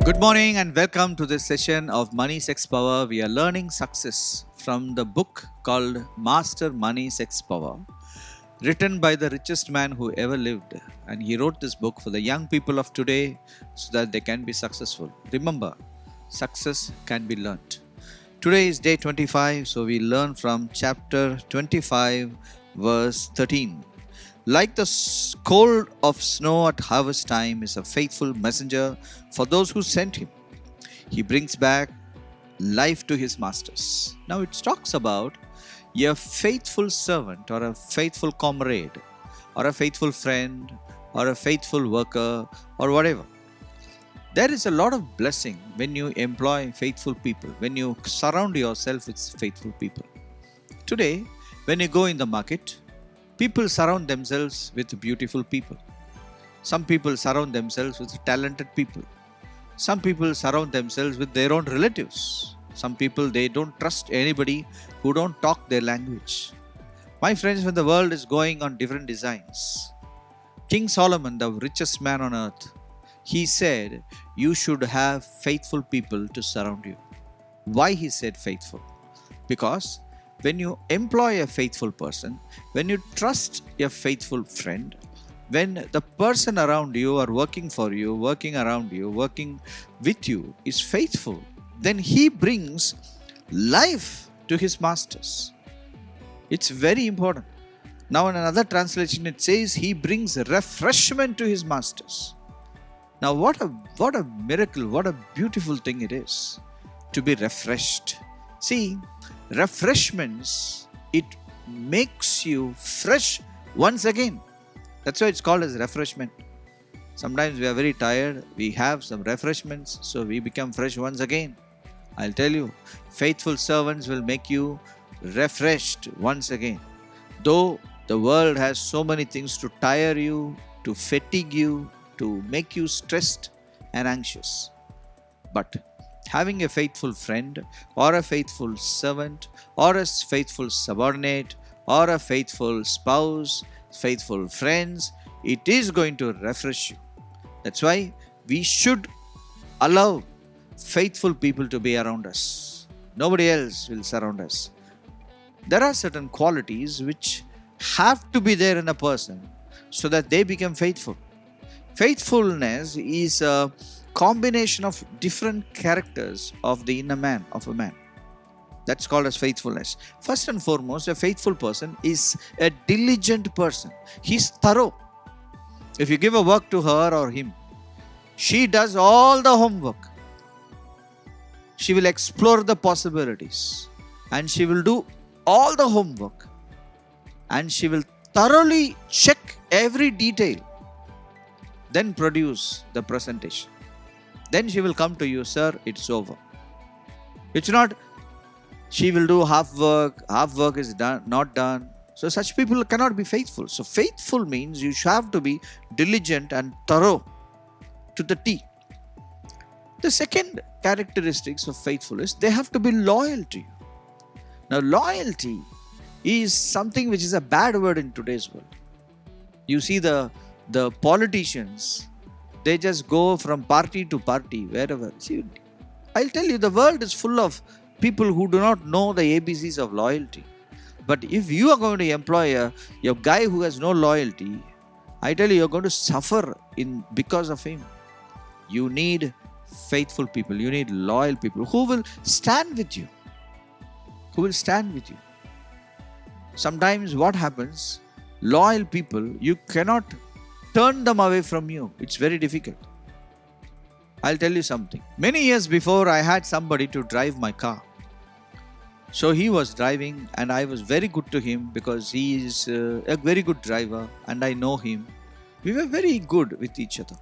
Good morning and welcome to this session of Money Sex Power. We are learning success from the book called Master Money Sex Power, written by the richest man who ever lived. And he wrote this book for the young people of today so that they can be successful. Remember, success can be learnt. Today is day 25, so we learn from chapter 25, verse 13. Like the cold of snow at harvest time is a faithful messenger for those who sent him. He brings back life to his masters. Now it talks about a faithful servant or a faithful comrade or a faithful friend or a faithful worker or whatever. There is a lot of blessing when you employ faithful people, when you surround yourself with faithful people. Today, when you go in the market, people surround themselves with beautiful people. Some people surround themselves with talented people. Some people surround themselves with their own relatives. Some people, they don't trust anybody who don't talk their language. My friends, when the world is going on different designs, King Solomon, the richest man on earth, he said, you should have faithful people to surround you. Why he said faithful? Because when you employ a faithful person, when you trust a faithful friend, when the person around you or working for you, working around you, working with you is faithful, then he brings life to his masters. It's very important. Now in another translation it says he brings refreshment to his masters. Now what a miracle, what a beautiful thing it is to be refreshed. See, refreshments, it makes you fresh once again. That's why it's called as refreshment. Sometimes we are very tired, we have some refreshments, so we become fresh once again. I'll tell you, faithful servants will make you refreshed once again. Though the world has so many things to tire you, to fatigue you, to make you stressed and anxious. But having a faithful friend or a faithful servant or a faithful subordinate or a faithful spouse, faithful friends, it is going to refresh you. That's why we should allow faithful people to be around us. Nobody else will surround us. There are certain qualities which have to be there in a person so that they become faithful. Faithfulness is a combination of different characters of the inner man of a man. That's called as faithfulness. First and foremost, a faithful person is a diligent person. He's thorough. If you give a work to her or him, she does all the homework. She will explore the possibilities and she will do all the homework and she will thoroughly check every detail, then produce the presentation. Then she will come to you, sir, it's over. It's not, she will do half work is done, not done. So such people cannot be faithful. So faithful means you have to be diligent and thorough to the T. The second characteristics of faithfulness, they have to be loyal to you. Now loyalty is something which is a bad word in today's world. You see the politicians, they just go from party to party, wherever. See, I'll tell you, the world is full of people who do not know the ABCs of loyalty. But if you are going to employ a guy who has no loyalty, I tell you, you're going to suffer because of him. You need faithful people. You need loyal people who will stand with you. Who will stand with you. Sometimes what happens, loyal people, you cannot turn them away from you. It's very difficult. I'll tell you something. Many years before, I had somebody to drive my car. So he was driving and I was very good to him because he is a very good driver and I know him. We were very good with each other.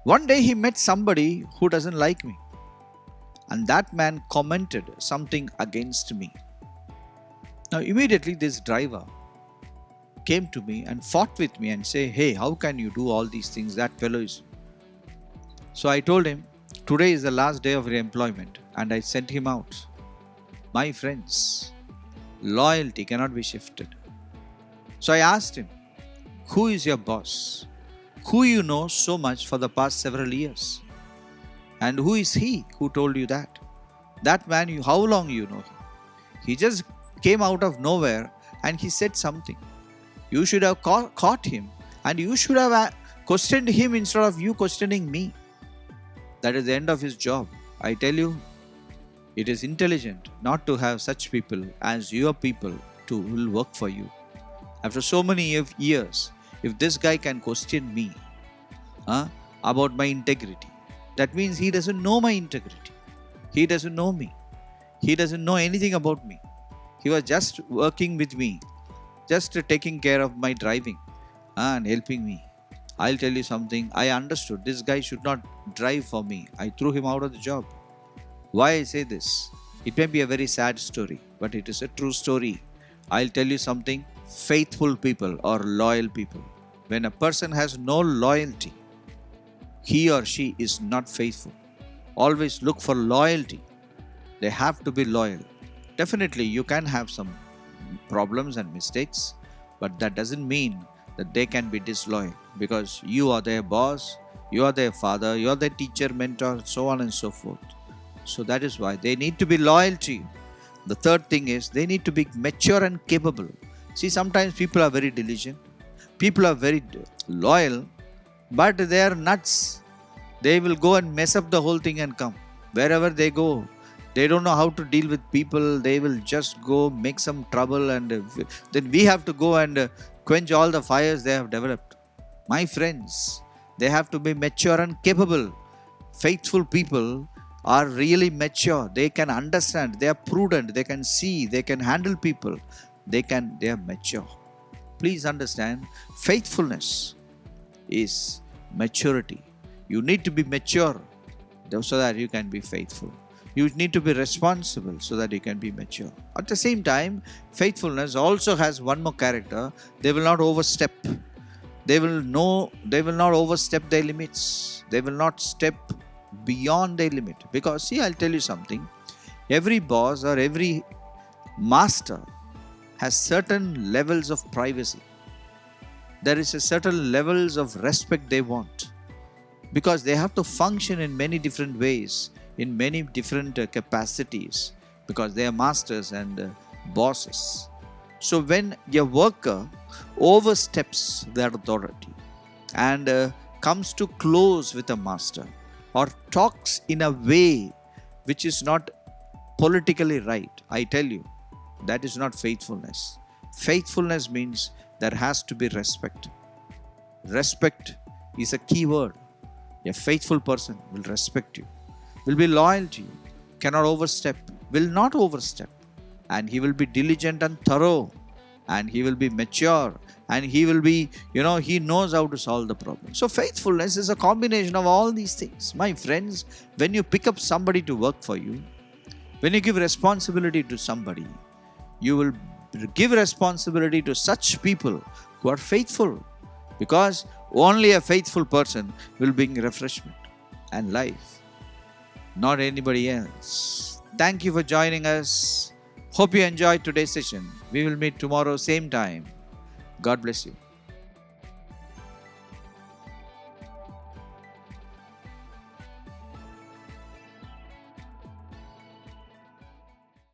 One day he met somebody who doesn't like me. And that man commented something against me. Now immediately this driver came to me and fought with me and say, hey, how can you do all these things? That fellow is. So I told him, today is the last day of your employment and I sent him out. My friends, loyalty cannot be shifted. So I asked him, who is your boss? Who you know so much for the past several years? And who is he who told you that? That man, how long you know him? He just came out of nowhere and he said something. You should have caught him and you should have questioned him instead of you questioning me. That is the end of his job. I tell you, it is intelligent not to have such people as your people to will work for you. After so many years, if this guy can question me about my integrity, that means he doesn't know my integrity. He doesn't know me. He doesn't know anything about me. He was just working with me, just taking care of my driving and helping me. I'll tell you something. I understood this guy should not drive for me. I threw him out of the job. Why I say this? It may be a very sad story, but it is a true story. I'll tell you something. Faithful people or loyal people. When a person has no loyalty, he or she is not faithful. Always look for loyalty. They have to be loyal. Definitely, you can have some problems and mistakes, but that doesn't mean that they can be disloyal, because you are their boss, you are their father, you are their teacher, mentor, so on and so forth. So that is why they need to be loyal to you. The third thing is they need to be mature and capable. See, sometimes people are very diligent, people are very loyal, but they are nuts. They will go and mess up the whole thing and come. Wherever they go, they don't know how to deal with people. They will just go make some trouble, and then we have to go and quench all the fires they have developed. My friends, they have to be mature and capable. Faithful people are really mature. They can understand. They are prudent. They can see. They can handle people. They are mature. Please understand, faithfulness is maturity. You need to be mature so that you can be faithful. You need to be responsible so that you can be mature. At the same time, faithfulness also has one more character. They will not overstep. They will not overstep their limits. They will not step beyond their limit. Because see, I'll tell you something. Every boss or every master has certain levels of privacy. There is a certain levels of respect they want, because they have to function in many different ways, in many different capacities, because they are masters and bosses. So when a worker oversteps their authority and comes too close with a master, or talks in a way which is not politically right, I tell you, that is not faithfulness. Faithfulness means there has to be respect. Respect is a key word. A faithful person will respect you, will be loyal to you, cannot overstep, will not overstep, and he will be diligent and thorough, and he will be mature, and he will be, he knows how to solve the problem. So faithfulness is a combination of all these things. My friends, when you pick up somebody to work for you, when you give responsibility to somebody, you will give responsibility to such people who are faithful, because only a faithful person will bring refreshment and life, not anybody else. Thank you for joining us. Hope you enjoyed today's session. We will meet tomorrow, same time. God bless you.